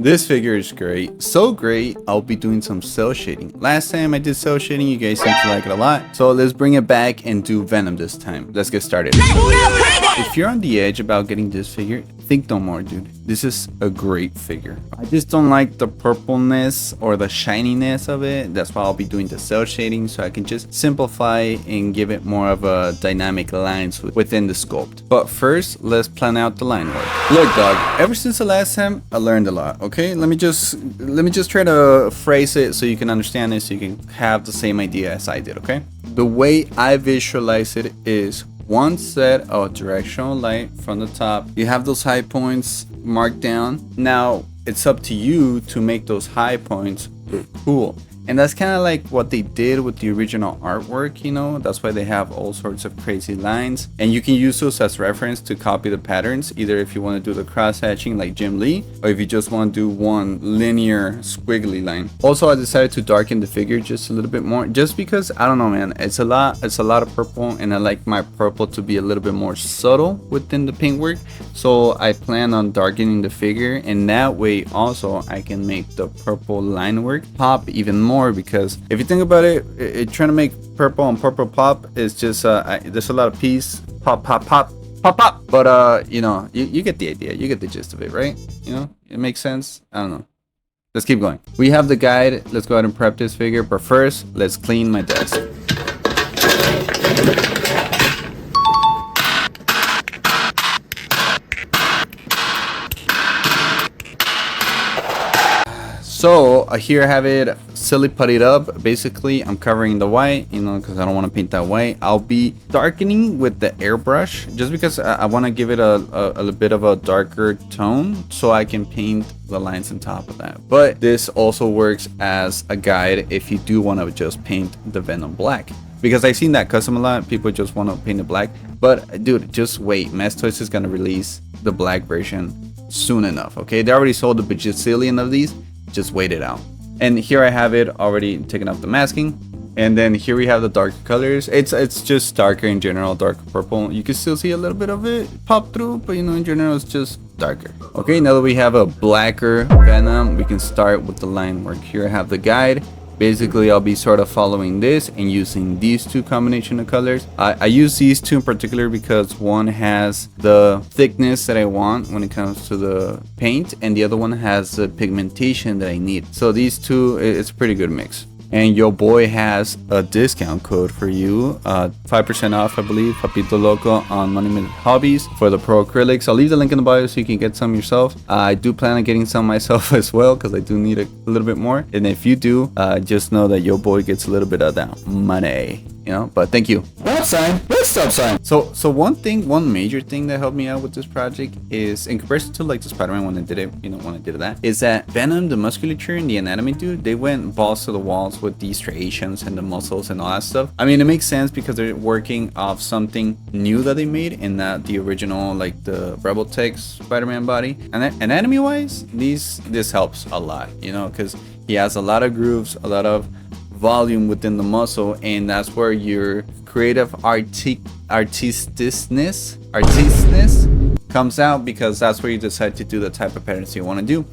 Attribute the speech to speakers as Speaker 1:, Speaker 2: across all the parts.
Speaker 1: This figure is great, so great I'll be doing some cell shading. Last time I did cell shading, you guys seem to like it a lot, so let's bring it back and do Venom this time. Let's get started. If you're on the edge about getting this figure, think no more, dude. This is a great figure. I just don't like the purpleness or the shininess of it. That's why I'll be doing the cell shading, so I can just simplify and give it more of a dynamic lines within the sculpt. But first, let's plan out the line work. Look, dog, ever since the last time, I learned a lot. Okay, let me just try to phrase it so you can understand it, so you can have the same idea as I did. Okay, the way I visualize it is one set of directional light from the top. You have those high points marked down. Now it's up to you to make those high points look cool. And that's kind of like what they did with the original artwork, you know. That's why they have all sorts of crazy lines. And you can use those as reference to copy the patterns, either if you want to do the cross hatching like Jim Lee, or if you just want to do one linear squiggly line. Also, I decided to darken the figure just a little bit more, just because, I don't know, man, it's a lot of purple, and I like my purple to be a little bit more subtle within the paintwork. So I plan on darkening the figure, and that way also I can make the purple line work pop even more. Because if you think about it, trying to make purple on purple pop is just there's a lot of peace, pop, but you know, you get the idea, you get the gist of it, right? You know, it makes sense. I don't know, let's keep going. We have the guide. Let's go ahead and prep this figure, but first let's clean my desk. So here I have it silly puttied up. Basically, I'm covering the white, you know, because I don't want to paint that white. I'll be darkening with the airbrush just because I want to give it a bit of a darker tone so I can paint the lines on top of that. But this also works as a guide if you do want to just paint the Venom black. Because I've seen that custom a lot. People just want to paint it black. But dude, just wait. Mass Toys is going to release the black version soon enough, okay? They already sold a bajillion of these. Just wait it out. And here I have it already taken off the masking, and then here we have the dark colors. It's just darker in general, dark purple. You can still see a little bit of it pop through, but you know, in general it's just darker. Okay, now that we have a blacker Venom, we can start with the line work. Here I have the guide. Basically, I'll be sort of following this and using these two combination of colors. I use these two in particular because one has the thickness that I want when it comes to the paint, and the other one has the pigmentation that I need. So these two, it's a pretty good mix. And your boy has a discount code for you, 5% off, I believe, Papitoloco on Money Minute Hobbies for the PRO-ACRYLics. I'll leave the link in the bio so you can get some yourself. I do plan on getting some myself as well, because I do need a little bit more. And if you do, just know that your boy gets a little bit of that money, you know. But thank you. Stop sign. Let's stop sign. So one major thing that helped me out with this project is, in comparison to like the Spider-Man when I did it, you know, when I did that, is that Venom, the musculature and the anatomy, dude, they went balls to the walls with these striations and the muscles and all that stuff. I mean, it makes sense because they're working off something new that they made, and not the original, like the Rebel Tech Spider-Man body. And anatomy wise, this helps a lot, you know, because he has a lot of grooves, a lot of volume within the muscle, and that's where your creative artisticness comes out, because that's where you decide to do the type of patterns you want to do.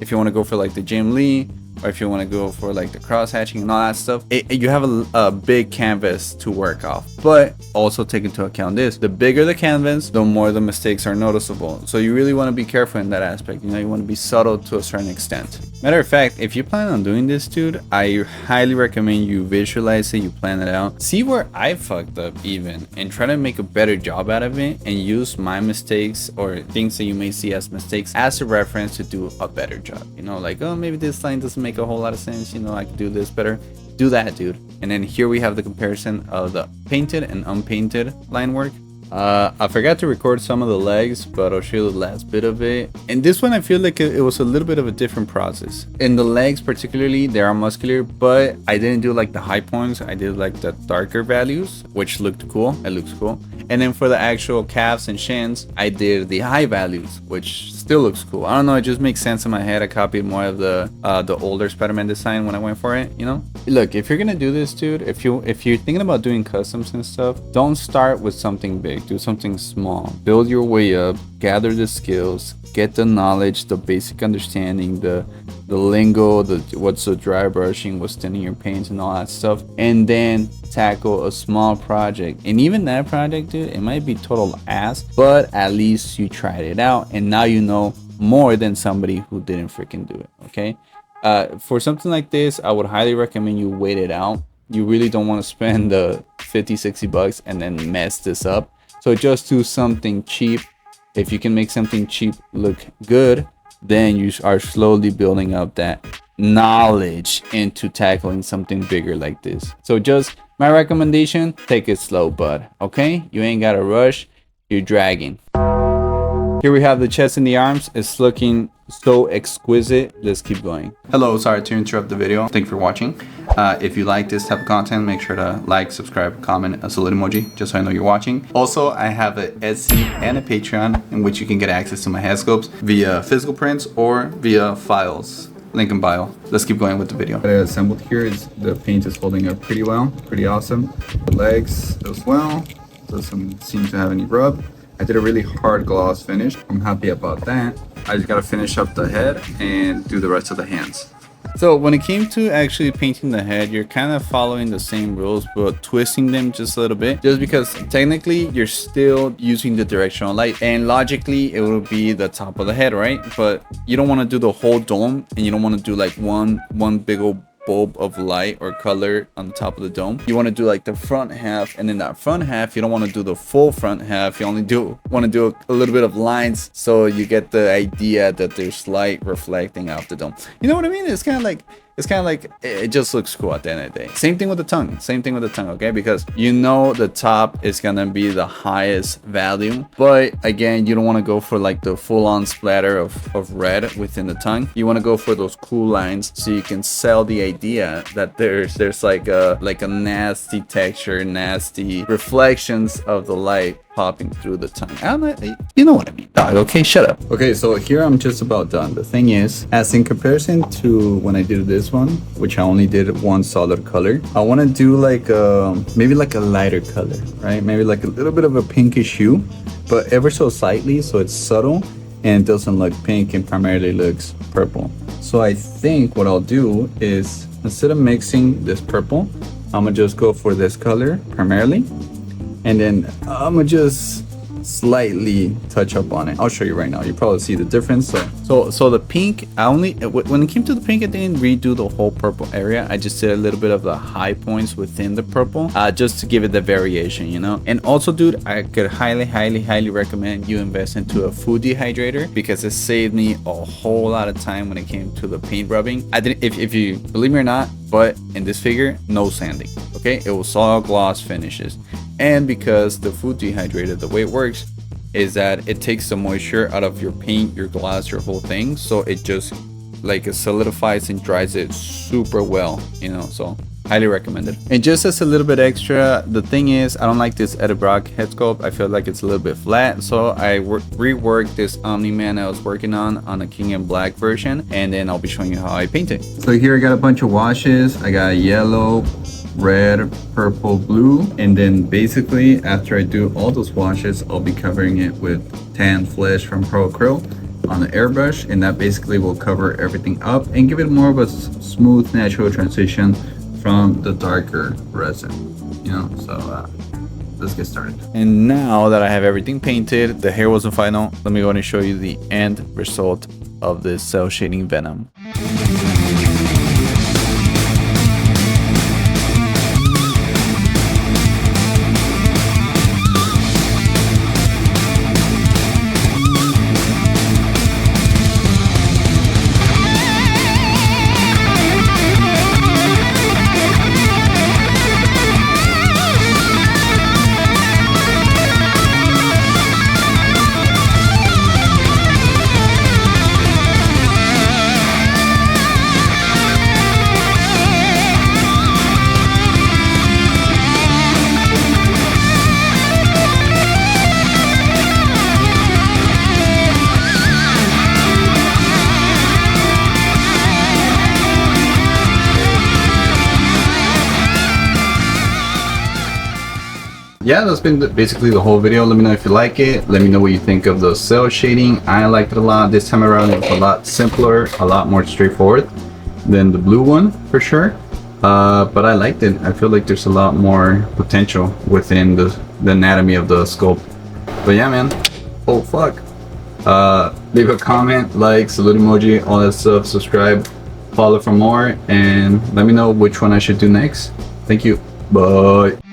Speaker 1: If you want to go for like the Jim Lee, or if you want to go for like the cross hatching and all that stuff, you have a big canvas to work off. But also take into account this: the bigger the canvas, the more the mistakes are noticeable. So you really want to be careful in that aspect. You know, you want to be subtle to a certain extent. Matter of fact, if you plan on doing this, dude, I highly recommend you visualize it, you plan it out, see where I fucked up even, and try to make a better job out of it, and use my mistakes or things that you may see as mistakes as a reference to do a better job. You know, like, oh, maybe this line doesn't make a whole lot of sense, you know, I could do this better. Do that, dude. And then here we have the comparison of the painted and unpainted line work. I forgot to record some of the legs, but I'll show you the last bit of it. And this one, I feel like it was a little bit of a different process. In the legs particularly, they are muscular, but I didn't do like the high points. I did like the darker values, which looked cool. It looks cool. And then for the actual calves and shins, I did the high values, which still looks cool. I don't know, it just makes sense in my head. I copied more of the older Spider-Man design when I went for it, you know. Look, if you're gonna do this, dude, if you're thinking about doing customs and stuff, don't start with something big. Do something small. Build your way up, gather the skills, get the knowledge, the basic understanding, the lingo, what's the dry brushing, what's thinning your paints and all that stuff, and then tackle a small project. And even that project, dude, it might be total ass, but at least you tried it out and now you know more than somebody who didn't freaking do it. Okay, for something like this, I would highly recommend you wait it out. You really don't want to spend the 50-60 bucks and then mess this up. So just do something cheap. If you can make something cheap look good, then you are slowly building up that knowledge into tackling something bigger like this. So just my recommendation, take it slow, bud. Okay, you ain't gotta rush, you're dragging. Here we have the chest and the arms. It's looking so exquisite. Let's keep going. Hello, sorry to interrupt the video. Thank you for watching. If you like this type of content, make sure to like, subscribe, comment, a salute emoji, just so I know you're watching. Also, I have a Etsy and a Patreon in which you can get access to my hand sculpts via physical prints or via files. Link in bio. Let's keep going with the video. What I assembled here is the paint is holding up pretty well, pretty awesome. The legs as well, doesn't seem to have any rub. I did a really hard gloss finish. I'm happy about that. I just gotta finish up the head and do the rest of the hands. So when it came to actually painting the head, you're kind of following the same rules, but twisting them just a little bit, just because technically you're still using the directional light, and logically it will be the top of the head, right? But you don't want to do the whole dome, and you don't want to do like one big old bulb of light or color on the top of the dome. You want to do like the front half, and in that front half you don't want to do the full front half. You only want to do a little bit of lines, so you get the idea that there's light reflecting off the dome. You know what I mean? It's kind of like it just looks cool at the end of the day. Same thing with the tongue, okay? Because you know the top is gonna be the highest value, but again, you don't want to go for like the full-on splatter of red within the tongue. You want to go for those cool lines, so you can sell the idea that there's like a nasty texture, nasty reflections of the light popping through the tongue. I don't know, you know what I mean, dog. Okay, shut up. Okay, so here I'm just about done. The thing is, as in comparison to when I did this one, which I only did one solid color, I want to do like maybe like a lighter color, right? Maybe like a little bit of a pinkish hue, but ever so slightly, so it's subtle and it doesn't look pink and primarily looks purple. So I think what I'll do is, instead of mixing this purple, I'm gonna just go for this color primarily, and then I'm gonna just slightly touch up on it. I'll show you right now. You probably see the difference. So the pink, when it came to the pink, I didn't redo the whole purple area. I just did a little bit of the high points within the purple, just to give it the variation, you know. And also, dude, I could highly recommend you invest into a food dehydrator, because it saved me a whole lot of time when it came to the paint rubbing. I didn't, if you believe me or not, but in this figure, no sanding. Okay, it was all gloss finishes. And because the food dehydrator, the way it works is that it takes the moisture out of your paint, your gloss, your whole thing, so it just like it solidifies and dries it super well, you know. So highly recommended. And just as a little bit extra, the thing is, I don't like this Eddie Brock head sculpt. I feel like it's a little bit flat, so I reworked this Omni-Man I was working on a King in Black version, and then I'll be showing you how I paint it. So here I got a bunch of washes. I got yellow, red, purple, blue, and then basically after I do all those washes, I'll be covering it with tan flesh from PRO-ACRYL on the airbrush, and that basically will cover everything up and give it more of a smooth, natural transition from the darker resin, you know. So let's get started. And now that I have everything painted, the hair wasn't final, let me go and show you the end result of this cell shading Venom. yeah, that's been basically the whole video. Let me know if you like it. Let me know what you think of the cell shading. I liked it a lot. This time around it was a lot simpler, a lot more straightforward than the blue one for sure. But I liked it. I feel like there's a lot more potential within the anatomy of the sculpt. But yeah, man. Oh fuck. Leave a comment, like, salute emoji, all that stuff. Subscribe, follow for more, and let me know which one I should do next. Thank you. Bye.